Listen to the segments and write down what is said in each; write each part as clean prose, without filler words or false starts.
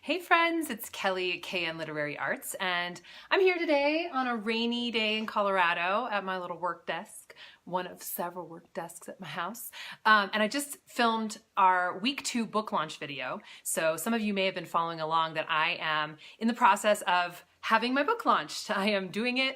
Hey friends, it's Kelly at KN Literary Arts, and I'm here today on a rainy day in Colorado at my little work desk, one of several work desks at my house. And I just filmed our week 2 book launch video. So some of you may have been following along that I am in the process of having my book launched. I am doing it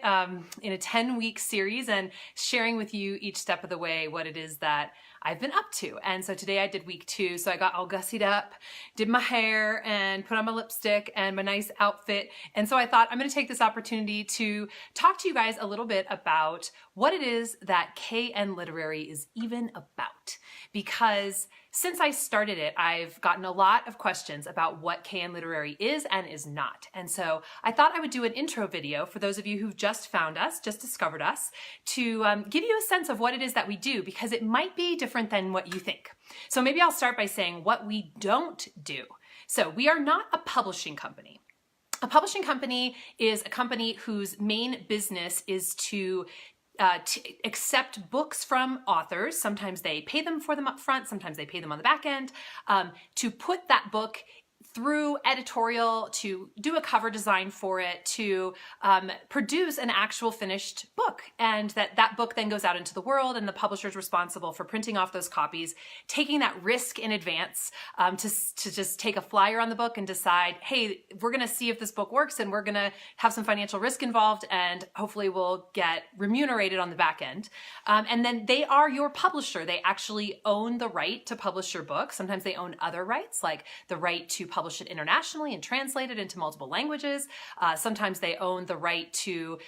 in a 10-week series and sharing with you each step of the way what it is that I've been up to. And so today I did week 2, so I got all gussied up, did my hair and put on my lipstick and my nice outfit. And so I thought I'm gonna take this opportunity to talk to you guys a little bit about what it is that KN Literary is even about. Because since I started it, I've gotten a lot of questions about what KN Literary is and is not. And so I thought I would do an intro video for those of you who've just found us, just discovered us, to give you a sense of what it is that we do, because it might be different than what you think. So maybe I'll start by saying what we don't do. So we are not a publishing company. A publishing company is a company whose main business is to accept books from authors. Sometimes they pay them for them up front, sometimes they pay them on the back end, to put that book through editorial, to do a cover design for it, to produce an actual finished book. And that book then goes out into the world, and the publisher is responsible for printing off those copies, taking that risk in advance to just take a flyer on the book and decide, hey, we're gonna see if this book works, and we're gonna have some financial risk involved, and hopefully we'll get remunerated on the back end. And then they are your publisher. They actually own the right to publish your book. Sometimes they own other rights, like the right to publish it internationally and translate it into multiple languages. Sometimes they own the right to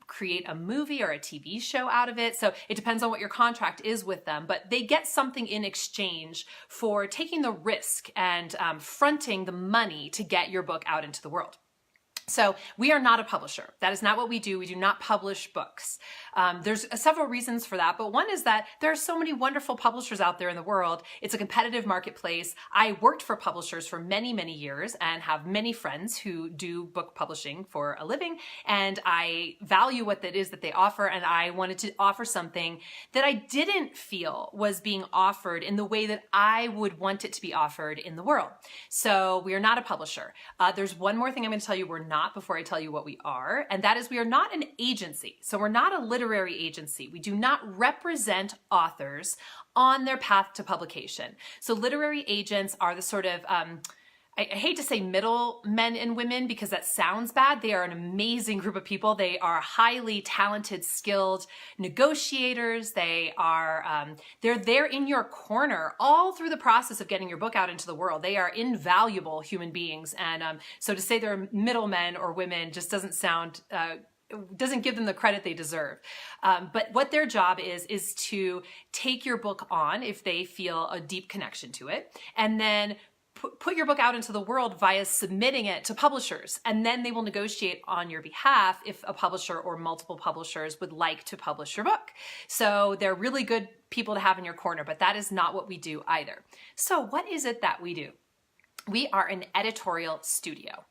create a movie or a TV show out of it. So it depends on what your contract is with them, but they get something in exchange for taking the risk and fronting the money to get your book out into the world. So we are not a publisher. That is not what we do. We do not publish books. There's several reasons for that, but one is that there are so many wonderful publishers out there in the world. It's a competitive marketplace. I worked for publishers for many, many years and have many friends who do book publishing for a living, and I value what that is that they offer, and I wanted to offer something that I didn't feel was being offered in the way that I would want it to be offered in the world. So we are not a publisher. There's one more thing I'm going to tell you we're not before I tell you what we are, and that is we are not an agency. So we're not a literary agency. We do not represent authors on their path to publication. So literary agents are the sort of, I hate to say middle men and women because that sounds bad. They are an amazing group of people. They are highly talented, skilled negotiators. They are, they're there in your corner all through the process of getting your book out into the world. They are invaluable human beings. And so to say they're middlemen or women just doesn't sound, doesn't give them the credit they deserve. But what their job is to take your book on if they feel a deep connection to it, and then put your book out into the world via submitting it to publishers, and then they will negotiate on your behalf if a publisher or multiple publishers would like to publish your book. So they're really good people to have in your corner, but that is not what we do either. So what is it that we do? We are an editorial studio.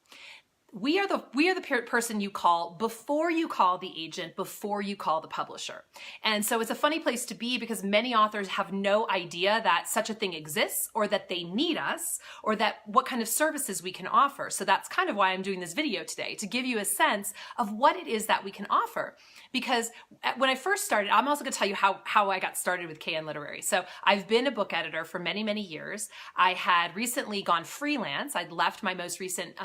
We are the person you call before you call the agent, before you call the publisher. And so it's a funny place to be because many authors have no idea that such a thing exists, or that they need us, or that what kind of services we can offer. So that's kind of why I'm doing this video today, to give you a sense of what it is that we can offer. Because when I first started, I'm also going to tell you how I got started with KN Literary. So I've been a book editor for many, many years. I had recently gone freelance. I'd left my most recent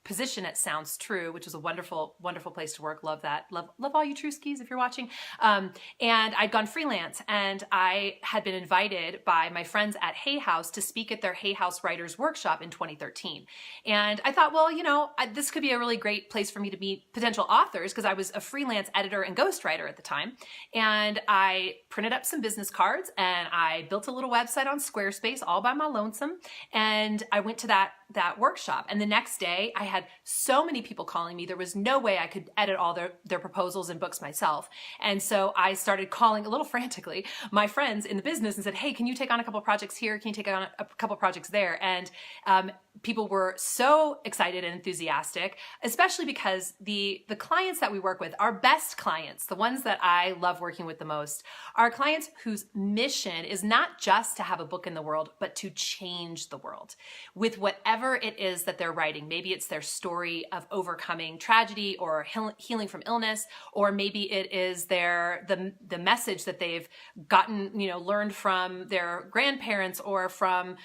position at Sounds True, which was a wonderful, wonderful place to work. Love that. Love all you Truskis if you're watching. And I'd gone freelance, and I had been invited by my friends at Hay House to speak at their Hay House Writers Workshop in 2013. And I thought, well, you know, this could be a really great place for me to meet potential authors, because I was a freelance editor and ghostwriter at the time. And I printed up some business cards, and I built a little website on Squarespace all by my lonesome. And I went to that workshop. And the next day I had so many people calling me, there was no way I could edit all their proposals and books myself. And so I started calling a little frantically my friends in the business and said, hey, can you take on a couple of projects here? Can you take on a couple of projects there? And people were so excited and enthusiastic, especially because the clients that we work with, our best clients, the ones that I love working with the most, are clients whose mission is not just to have a book in the world, but to change the world with whatever it is that they're writing. Maybe it's their story of overcoming tragedy or healing from illness, or maybe it is the message that they've gotten, learned from their grandparents or from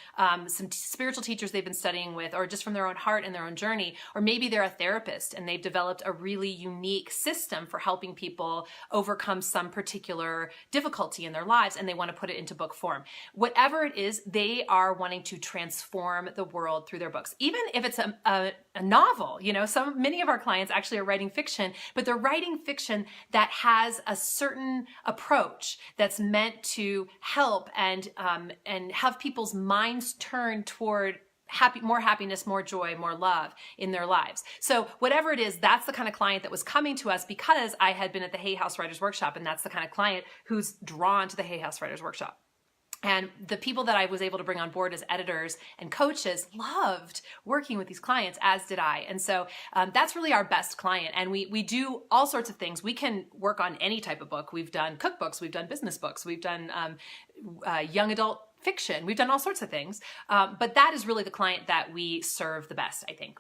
some spiritual teachers they've been studying with, or just from their own heart and their own journey. Or maybe they're a therapist and they've developed a really unique system for helping people overcome some particular difficulty in their lives, and they want to put it into book form. Whatever it is, they are wanting to transform the world through their books. Even if it's a novel, many of our clients actually are writing fiction, but they're writing fiction that has a certain approach that's meant to help and have people's minds turn toward more happiness, more joy, more love in their lives. So whatever it is, that's the kind of client that was coming to us because I had been at the Hay House Writers Workshop, and that's the kind of client who's drawn to the Hay House Writers Workshop. And the people that I was able to bring on board as editors and coaches loved working with these clients, as did I. And so that's really our best client. And we do all sorts of things. We can work on any type of book. We've done cookbooks, we've done business books, we've done young adult fiction, we've done all sorts of things. But that is really the client that we serve the best, I think.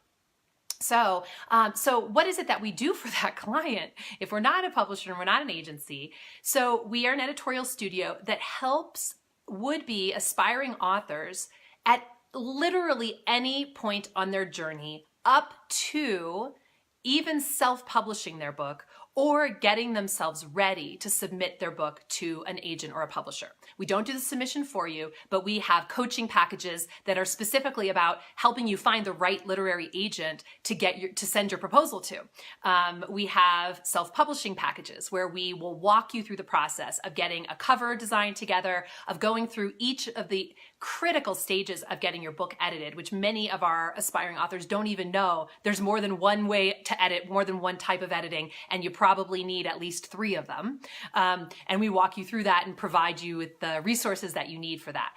So what is it that we do for that client if we're not a publisher and we're not an agency? So we are an editorial studio that helps would-be aspiring authors at literally any point on their journey, up to even self-publishing their book or getting themselves ready to submit their book to an agent or a publisher. We don't do the submission for you, but we have coaching packages that are specifically about helping you find the right literary agent to send your proposal to. We have self-publishing packages where we will walk you through the process of getting a cover design together, of going through each of the critical stages of getting your book edited, which many of our aspiring authors don't even know. There's more than one way to edit, more than one type of editing, and you probably need at least 3 of them. And we walk you through that and provide you with the resources that you need for that.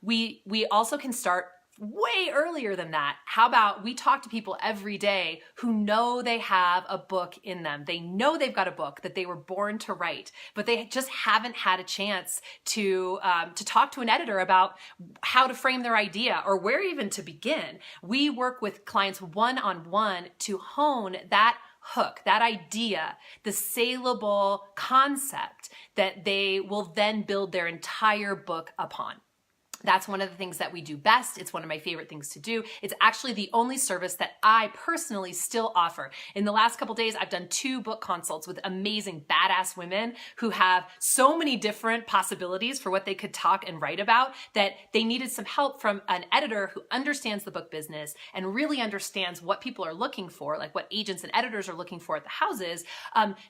We also can start way earlier than that. How about we talk to people every day who know they have a book in them. They know they've got a book that they were born to write, but they just haven't had a chance to talk to an editor about how to frame their idea or where even to begin. We work with clients one-on-one to hone that hook, that idea, the saleable concept that they will then build their entire book upon. That's one of the things that we do best. It's one of my favorite things to do. It's actually the only service that I personally still offer. In the last couple days, I've done 2 book consults with amazing badass women who have so many different possibilities for what they could talk and write about that they needed some help from an editor who understands the book business and really understands what people are looking for, like what agents and editors are looking for at the houses,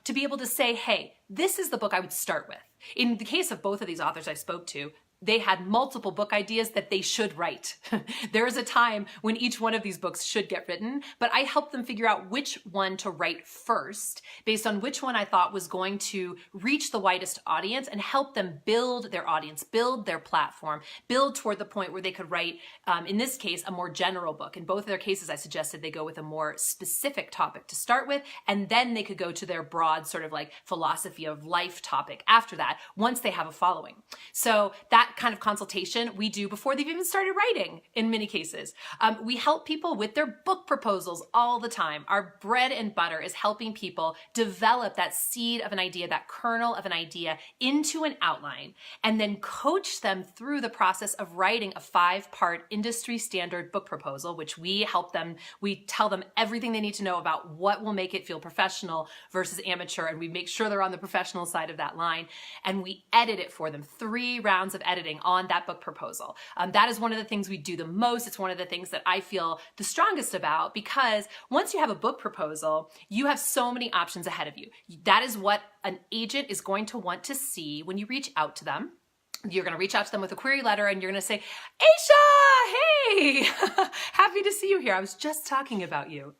to be able to say, hey, this is the book I would start with. In the case of both of these authors I spoke to, they had multiple book ideas that they should write. There is a time when each one of these books should get written, but I helped them figure out which one to write first based on which one I thought was going to reach the widest audience and help them build their audience, build their platform, build toward the point where they could write, in this case, a more general book. In both of their cases, I suggested they go with a more specific topic to start with, and then they could go to their broad sort of like philosophy of life topic after that, once they have a following. So that kind of consultation we do before they've even started writing in many cases. We help people with their book proposals all the time. Our bread and butter is helping people develop that seed of an idea, that kernel of an idea into an outline, and then coach them through the process of writing a 5-part industry standard book proposal, which we help them. We tell them everything they need to know about what will make it feel professional versus amateur, and we make sure they're on the professional side of that line, and we edit it for them. 3 rounds of editing on that book proposal. That is one of the things we do the most. It's one of the things that I feel the strongest about, because once you have a book proposal, you have so many options ahead of you. That is what an agent is going to want to see when you reach out to them. You're going to reach out to them with a query letter and you're going to say, Aisha, hey, have happy to see you here. I was just talking about you.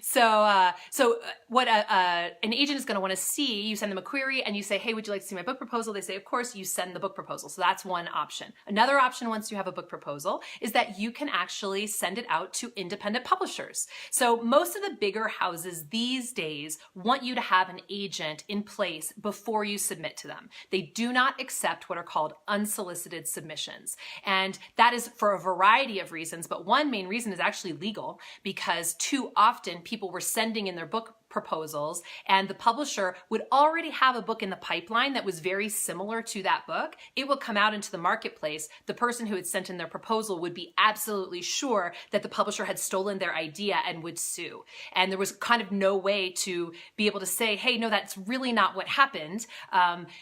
So what an agent is going to want to see, you send them a query and you say, hey, would you like to see my book proposal? They say, of course. You send the book proposal. So that's one option. Another option, once you have a book proposal, is that you can actually send it out to independent publishers. So most of the bigger houses these days want you to have an agent in place before you submit to them. They do not accept what are called unsolicited submissions. And that is for a variety of reasons, but one main reason is actually legal, because too often people were sending in their book proposals and the publisher would already have a book in the pipeline that was very similar to that book. It will come out into the marketplace. The person who had sent in their proposal would be absolutely sure that the publisher had stolen their idea and would sue. And there was kind of no way to be able to say, hey, no, that's really not what happened.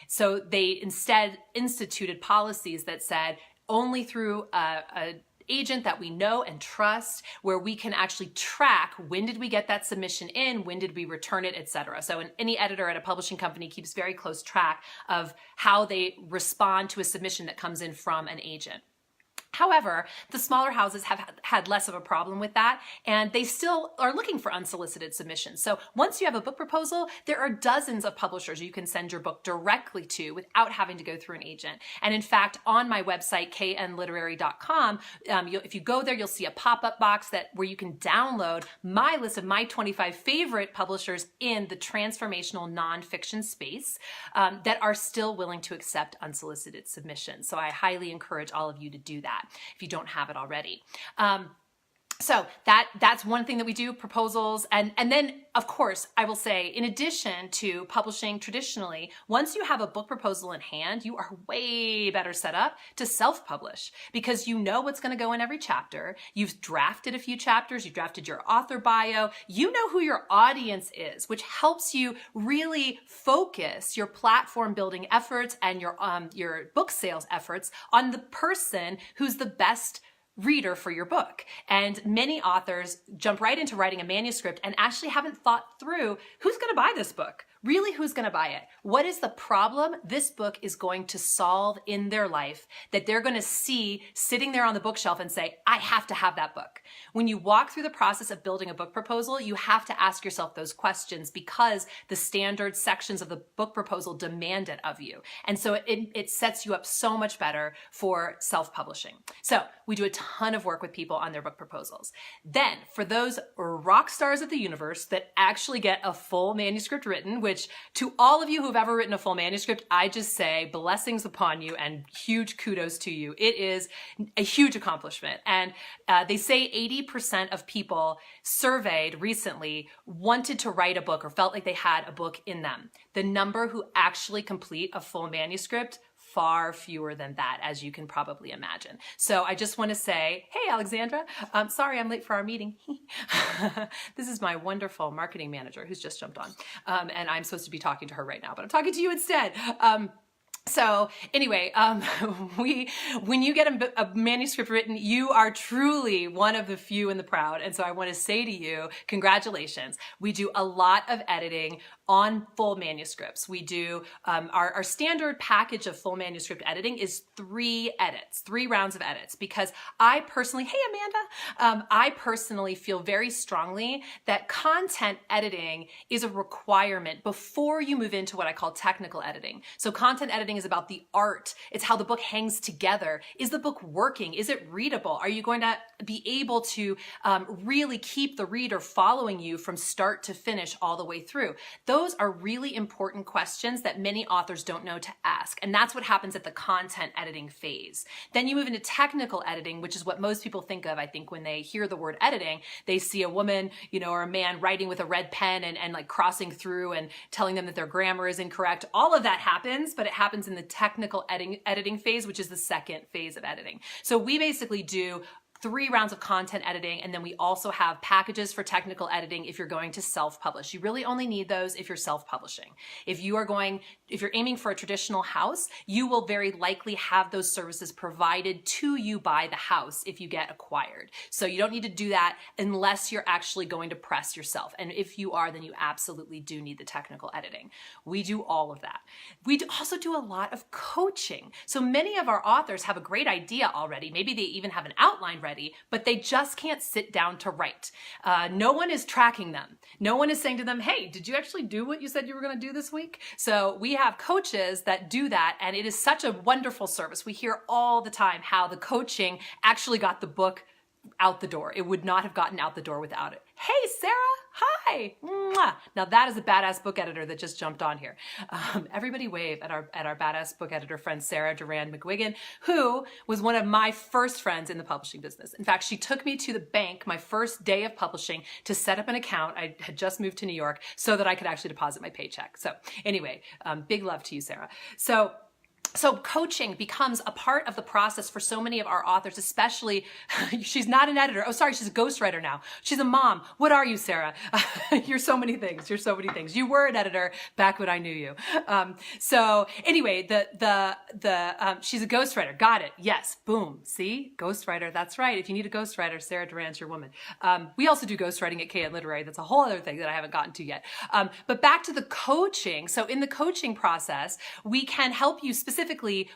So they instead instituted policies that said only through a agent that we know and trust, where we can actually track when did we get that submission in, when did we return it, etc. So any editor at a publishing company keeps very close track of how they respond to a submission that comes in from an agent. However, the smaller houses have had less of a problem with that, and they still are looking for unsolicited submissions. So once you have a book proposal, there are dozens of publishers you can send your book directly to without having to go through an agent. And in fact, on my website, knliterary.com, if you go there, you'll see a pop-up box where you can download my list of my 25 favorite publishers in the transformational nonfiction space that are still willing to accept unsolicited submissions. So I highly encourage all of you to do that if you don't have it already. So that's one thing that we do, proposals. And then, of course, I will say, in addition to publishing traditionally, once you have a book proposal in hand, you are way better set up to self-publish, because you know what's going to go in every chapter. You've drafted a few chapters. You've drafted your author bio. You know who your audience is, which helps you really focus your platform building efforts and your book sales efforts on the person who's the best reader for your book. And many authors jump right into writing a manuscript and actually haven't thought through who's going to buy this book. Really, who's going to buy it? What is the problem this book is going to solve in their life that they're going to see sitting there on the bookshelf and say, I have to have that book? When you walk through the process of building a book proposal, you have to ask yourself those questions because the standard sections of the book proposal demand it of you. And so it sets you up so much better for self-publishing. So we do a ton of work with people on their book proposals. Then for those rock stars of the universe that actually get a full manuscript written, which to all of you who've ever written a full manuscript, I just say blessings upon you and huge kudos to you. It is a huge accomplishment. And they say 80% of people surveyed recently wanted to write a book or felt like they had a book in them. The number who actually complete a full manuscript, far fewer than that, as you can probably imagine. So I just want to say, hey, Alexandra, sorry I'm late for our meeting. This is my wonderful marketing manager who's just jumped on. And I'm supposed to be talking to her right now, but I'm talking to you instead. So anyway, when you get a manuscript written, you are truly one of the few and the proud. And so I want to say to you, congratulations. We do a lot of editing on full manuscripts. We do, our standard package of full manuscript editing is 3 rounds of edits, because I personally, hey Amanda, I personally feel very strongly that content editing is a requirement before you move into what I call technical editing. So content editing is about the art. It's how the book hangs together. Is the book working? Is it readable? Are you going to be able to really keep the reader following you from start to finish all the way through? Those are really important questions that many authors don't know to ask. And that's what happens at the content editing phase. Then you move into technical editing, which is what most people think of, I think, when they hear the word editing. They see a woman, or a man writing with a red pen and like crossing through and telling them that their grammar is incorrect. All of that happens, but it happens in the technical editing phase, which is the second phase of editing. So we basically do 3 rounds of content editing, and then we also have packages for technical editing if you're going to self-publish. You really only need those if you're self-publishing. If you're aiming for a traditional house, you will very likely have those services provided to you by the house if you get acquired. So you don't need to do that unless you're actually going to press yourself. And if you are, then you absolutely do need the technical editing. We do all of that. We also do a lot of coaching. So many of our authors have a great idea already. Maybe they even have an outline ready, but they just can't sit down to write. No one is tracking them. No one is saying to them, hey, did you actually do what you said you were going to do this week? So we have coaches that do that, and it is such a wonderful service. We hear all the time how the coaching actually got the book out the door. It would not have gotten out the door without it. Hey, Sarah. Hi. Mwah. Now that is a badass book editor that just jumped on here. Everybody wave at our badass book editor friend, Sarah Duran McGuigan, who was one of my first friends in the publishing business. In fact, she took me to the bank my first day of publishing to set up an account. I had just moved to New York so that I could actually deposit my paycheck. So anyway, big love to you, Sarah. So coaching becomes a part of the process for so many of our authors, especially, she's not an editor. Oh, sorry, she's a ghostwriter now. She's a mom. What are you, Sarah? You're so many things. You're so many things. You were an editor back when I knew you. So anyway, she's a ghostwriter. Got it. Yes. Boom. See? Ghostwriter. That's right. If you need a ghostwriter, Sarah Duran's your woman. We also do ghostwriting at KN Literary. That's a whole other thing that I haven't gotten to yet. But back to the coaching. So in the coaching process, we can help you specifically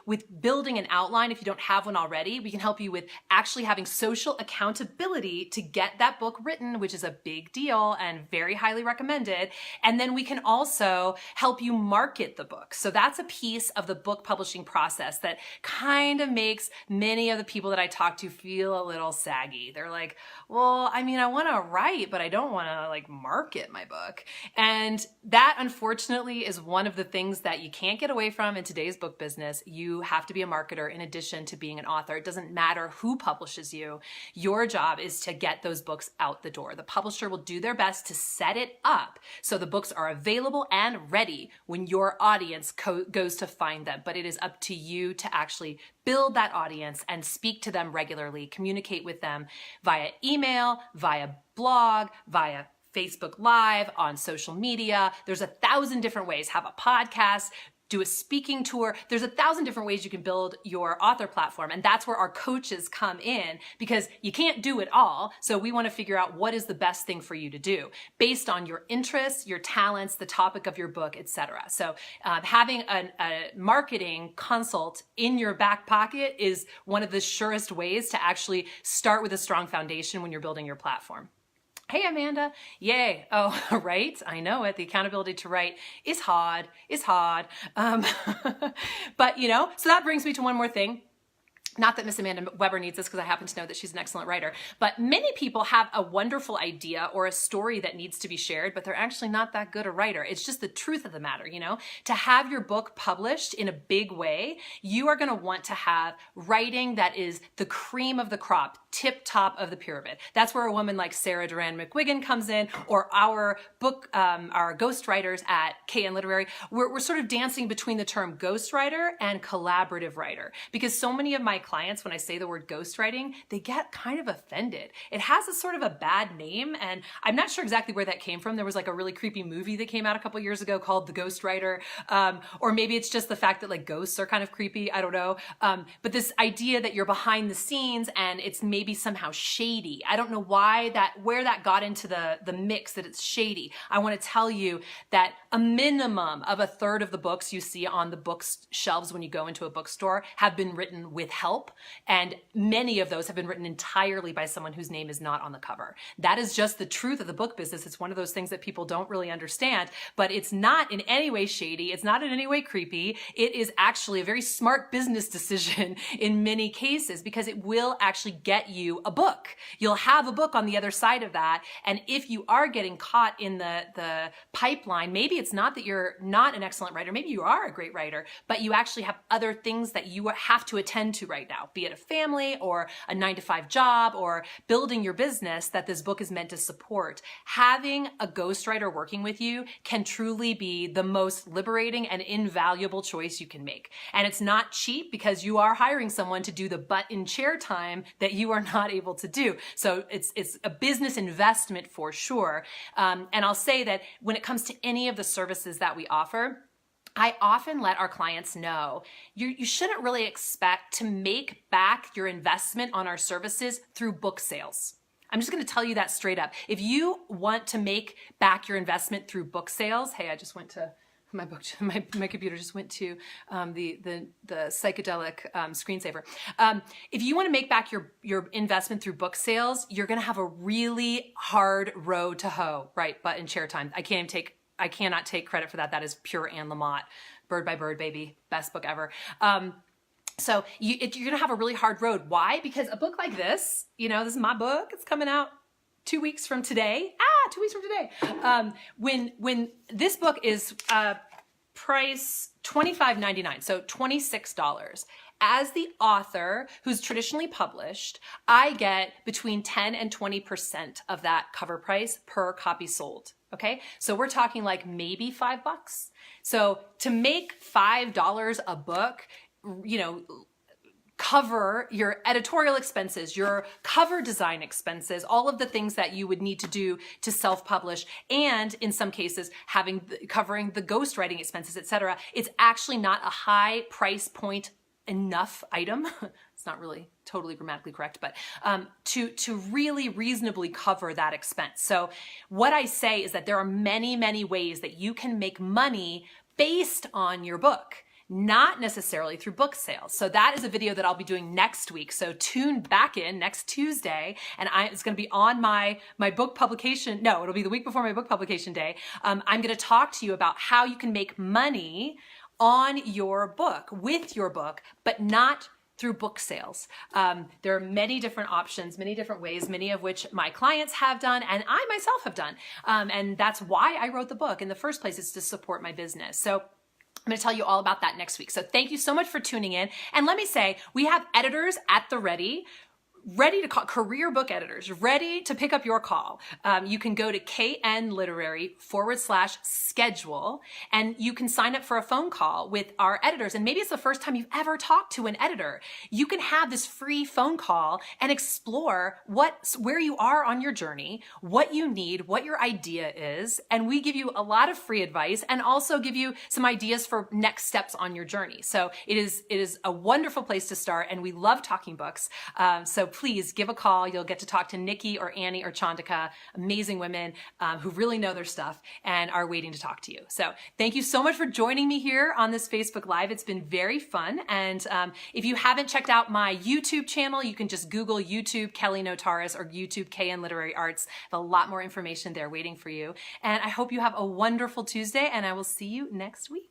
with building an outline if you don't have one already. We can help you with actually having social accountability to get that book written, which is a big deal and very highly recommended. And then we can also help you market the book. So that's a piece of the book publishing process that kind of makes many of the people that I talk to feel a little saggy. They're like, well, I mean, I want to write, but I don't want to like market my book. And that unfortunately is one of the things that you can't get away from in today's book business. You have to be a marketer in addition to being an author. It doesn't matter who publishes you. Your job is to get those books out the door. The publisher will do their best to set it up so the books are available and ready when your audience goes to find them. But it is up to you to actually build that audience and speak to them regularly, communicate with them via email, via blog, via Facebook Live, on social media. There's 1,000 different ways. Have a podcast, do a speaking tour. There's 1,000 different ways you can build your author platform. And that's where our coaches come in, because you can't do it all. So we want to figure out what is the best thing for you to do based on your interests, your talents, the topic of your book, etc. So having a marketing consult in your back pocket is one of the surest ways to actually start with a strong foundation when you're building your platform. Hey, Amanda. Yay. Oh, right. I know it. The accountability to write is hard. It's hard. But, so that brings me to one more thing. Not that Miss Amanda Weber needs this, because I happen to know that she's an excellent writer, but many people have a wonderful idea or a story that needs to be shared, but they're actually not that good a writer. It's just the truth of the matter, To have your book published in a big way, you are going to want to have writing that is the cream of the crop, tip top of the pyramid. That's where a woman like Sarah Duran McGuigan comes in, or our ghostwriters at KN Literary. We're sort of dancing between the term ghostwriter and collaborative writer, because so many of my clients, when I say the word ghostwriting, they get kind of offended. It has a sort of a bad name, and I'm not sure exactly where that came from. There was like a really creepy movie that came out a couple years ago called The Ghostwriter, or maybe it's just the fact that like ghosts are kind of creepy. I don't know. But this idea that you're behind the scenes and it's maybe somehow shady. I don't know where that got into the mix, that it's shady. I want to tell you that a minimum of 1/3 of the books you see on the bookshelves when you go into a bookstore have been written with help. And many of those have been written entirely by someone whose name is not on the cover. That is just the truth of the book business. It's one of those things that people don't really understand, but it's not in any way shady. It's not in any way creepy. It is actually a very smart business decision in many cases, because it will actually get you a book. You'll have a book on the other side of that. And if you are getting caught in the pipeline, maybe it's not that you're not an excellent writer. Maybe you are a great writer, but you actually have other things that you have to attend to right now, be it a family or a 9-to-5 job or building your business that this book is meant to support. Having a ghostwriter working with you can truly be the most liberating and invaluable choice you can make. And it's not cheap, because you are hiring someone to do the butt in chair time that you are not able to do. So it's a business investment for sure. And I'll say that when it comes to any of the services that we offer, I often let our clients know you shouldn't really expect to make back your investment on our services through book sales. I'm just going to tell you that straight up. If you want to make back your investment through book sales, hey, I just went to my computer just went to the psychedelic screensaver. If you want to make back your investment through book sales, you're going to have a really hard road to hoe, right? Butt and chair time. I cannot take credit for that. That is pure Anne Lamott. Bird by Bird, baby. Best book ever. So you're going to have a really hard road. Why? Because a book like this, this is my book. It's coming out 2 weeks from today. 2 weeks from today. When this book is price $25.99, so $26. As the author who's traditionally published, I get between 10 and 20% of that cover price per copy sold. Okay, so we're talking like maybe $5. So to make $5 a book, cover your editorial expenses, your cover design expenses, all of the things that you would need to do to self-publish, and in some cases covering the ghostwriting expenses, etc. It's actually not a high price point enough item. It's not really totally grammatically correct, but to really reasonably cover that expense. So what I say is that there are many, many ways that you can make money based on your book, not necessarily through book sales. So that is a video that I'll be doing next week. So tune back in next Tuesday, and it's going to be on my book publication. No, it'll be the week before my book publication day. I'm going to talk to you about how you can make money on your book, with your book, but not through book sales. There are many different options, many different ways, many of which my clients have done and I myself have done. And that's why I wrote the book in the first place, is to support my business. So I'm going to tell you all about that next week. So thank you so much for tuning in. And let me say, we have editors at the ready to call, career book editors, ready to pick up your call. You can go to knliterary.com/schedule, and you can sign up for a phone call with our editors. And maybe it's the first time you've ever talked to an editor. You can have this free phone call and explore where you are on your journey, what you need, what your idea is. And we give you a lot of free advice and also give you some ideas for next steps on your journey. So it is a wonderful place to start, and we love talking books. So please give a call. You'll get to talk to Nikki or Annie or Chandika, amazing women who really know their stuff and are waiting to talk to you. So thank you so much for joining me here on this Facebook Live. It's been very fun. And if you haven't checked out my YouTube channel, you can just Google YouTube Kelly Notaras or YouTube KN Literary Arts. I have a lot more information there waiting for you. And I hope you have a wonderful Tuesday, and I will see you next week.